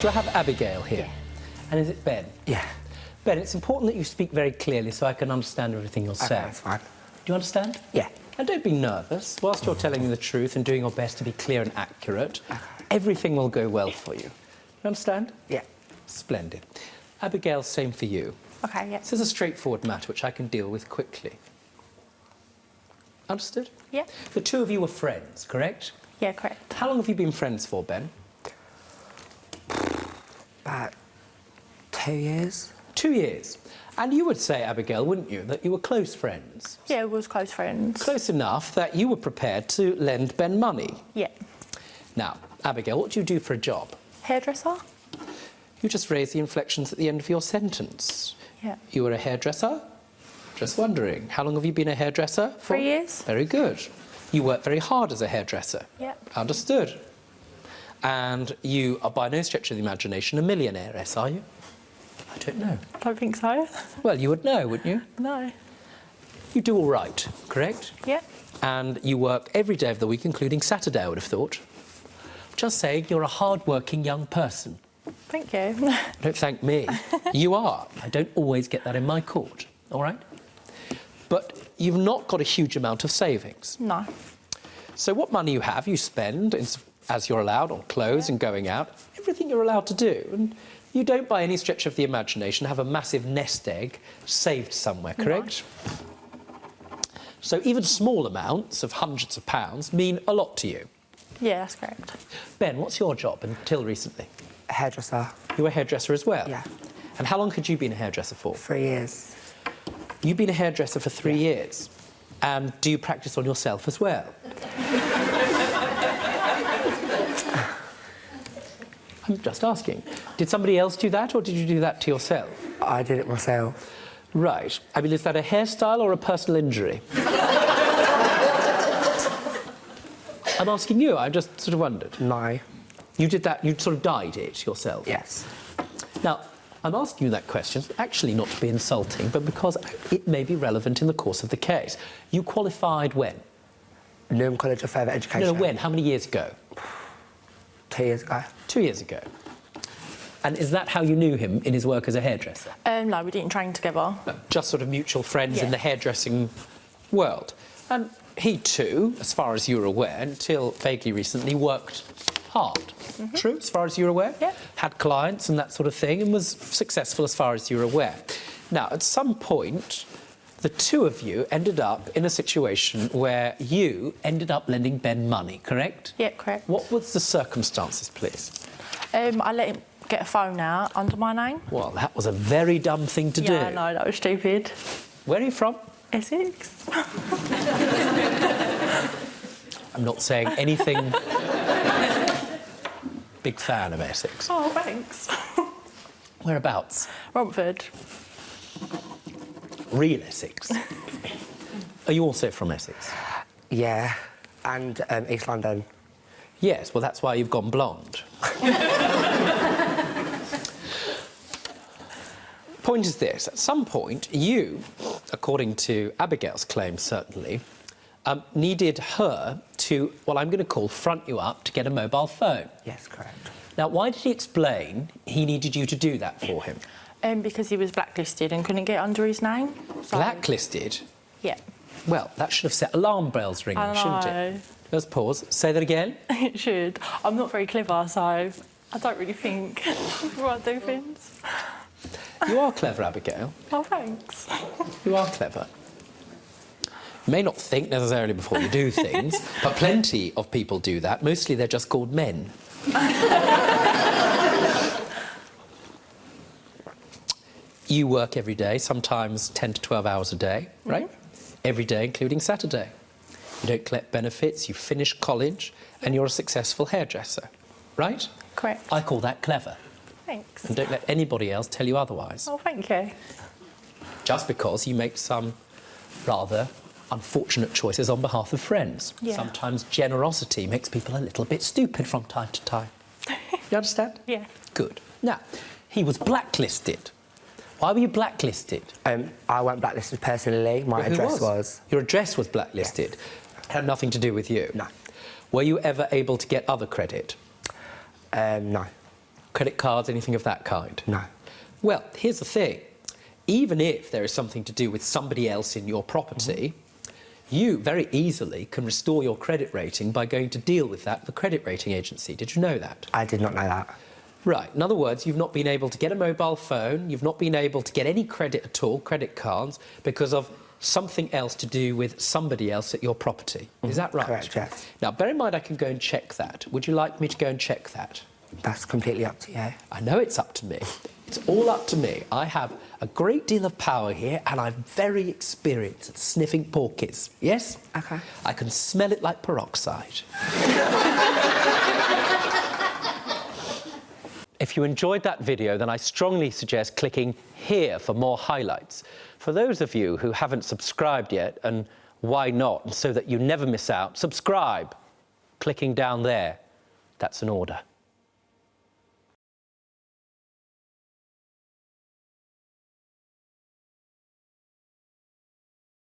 So I have Abigail here. Yeah. And is it Ben? Yeah. Ben, it's important that you speak very clearly so I can understand everything you're saying. That's fine. Do you understand? Yeah. And don't be nervous. Whilst you're telling me the truth and doing your best to be clear and accurate, everything will go well for you. You understand? Yeah. Splendid. Abigail, same for you. Okay, yeah. This is a straightforward matter which I can deal with quickly. Understood? Yeah. The two of you were friends, correct? Yeah, correct. How long have you been friends for, Ben? About 2 years. 2 years. And you would say, Abigail, wouldn't you, that you were close friends? Yeah, we was close friends. Close enough that you were prepared to lend Ben money. Yeah. Now, Abigail, what do you do for a job? Hairdresser? You just raised the inflections at the end of your sentence. Yeah. You were a hairdresser? Just wondering, how long have you been a hairdresser for? 3 years. Very good. You worked very hard as a hairdresser? Yeah. Understood. And you are by no stretch of the imagination a millionairess, are you? I don't know. I don't think so. Well, you would know, wouldn't you? No. You do all right, correct? Yeah. And you work every day of the week, including Saturday, I would have thought. Just saying, you're a hard-working young person. Thank you. Don't thank me. You are. I don't always get that in my court, all right? But you've not got a huge amount of savings. No. So what money you have, you spend as you're allowed on clothes and going out, everything you're allowed to do. And you don't, by any stretch of the imagination, have a massive nest egg saved somewhere, correct? No. So even small amounts of hundreds of pounds mean a lot to you. Yeah, that's correct. Ben, what's your job until recently? A hairdresser. You were a hairdresser as well? Yeah. And how long had you been a hairdresser for? 3 years. You've been a hairdresser for 3 years. And do you practice on yourself as well? I'm just asking. Did somebody else do that, or did you do that to yourself? I did it myself. Right. I mean, is that a hairstyle or a personal injury? I'm asking you. I just sort of wondered. No. You did that, you sort of dyed it yourself? Yes. Now, I'm asking you that question, actually not to be insulting, but because it may be relevant in the course of the case. You qualified when? Newham College of Further Education. No, when? How many years ago? 2 years ago. 2 years ago. And is that how you knew him in his work as a hairdresser? No, we didn't train together. No, just sort of mutual friends in Yeah. the hairdressing world. And he too, as far as you're aware, until vaguely recently, worked hard. True, as far as you're aware? Yeah. Had clients and that sort of thing, and was successful as far as you're aware. Now, at some point, the two of you ended up in a situation where you ended up lending Ben money, correct? Yeah, correct. What was the circumstances, please? I let him get a phone out under my name. Well, that was a very dumb thing to do. Yeah, I know, that was stupid. Where are you from? Essex. I'm not saying anything... Big fan of Essex. Oh, thanks. Whereabouts? Romford. Real Essex. Are you also from Essex? Yeah. And East London. Yes, well, that's why you've gone blonde. Point is this, at some point, you, according to Abigail's claim, certainly, needed her to, well, I'm going to call front you up to get a mobile phone. Yes, correct. Now, why did he explain he needed you to do that for him? Because he was blacklisted and couldn't get under his name. So... Blacklisted? Yeah. Well, that should have set alarm bells ringing, I shouldn't know. it? Let's pause. Say that again. It should. I'm not very clever, so I don't really think before I do things. You are clever, Abigail. Oh, thanks. You are clever. You may not think necessarily before you do things, but plenty of people do that. Mostly they're just called men. You work every day, sometimes 10 to 12 hours a day, right? Every day, including Saturday. You don't collect benefits, you finish college, and you're a successful hairdresser, right? Correct. I call that clever. Thanks. And don't let anybody else tell you otherwise. Oh, thank you. Just because you make some rather unfortunate choices on behalf of friends. Yeah. Sometimes generosity makes people a little bit stupid from time to time. You understand? Yeah. Good. Now, he was blacklisted. Why were you blacklisted? I weren't blacklisted personally. My Who address was. Your address was blacklisted. Yes. Had nothing to do with you? No. Were you ever able to get other credit? No. Credit cards, anything of that kind? No. Well, here's the thing. Even if there is something to do with somebody else in your property, you very easily can restore your credit rating by going to deal with that with the credit rating agency. Did you know that? I did not know that. Right. In other words, you've not been able to get a mobile phone, you've not been able to get any credit at all, credit cards, because of something else to do with somebody else at your property. Is that right? Correct, yes. Now, bear in mind I can go and check that. Would you like me to go and check that? That's completely up to you. I know it's up to me. It's all up to me. I have a great deal of power here and I'm very experienced at sniffing porkies. Yes? OK. I can smell it like peroxide. If you enjoyed that video, then I strongly suggest clicking here for more highlights. For those of you who haven't subscribed yet, and why not, so that you never miss out, subscribe. Clicking down there, that's an order.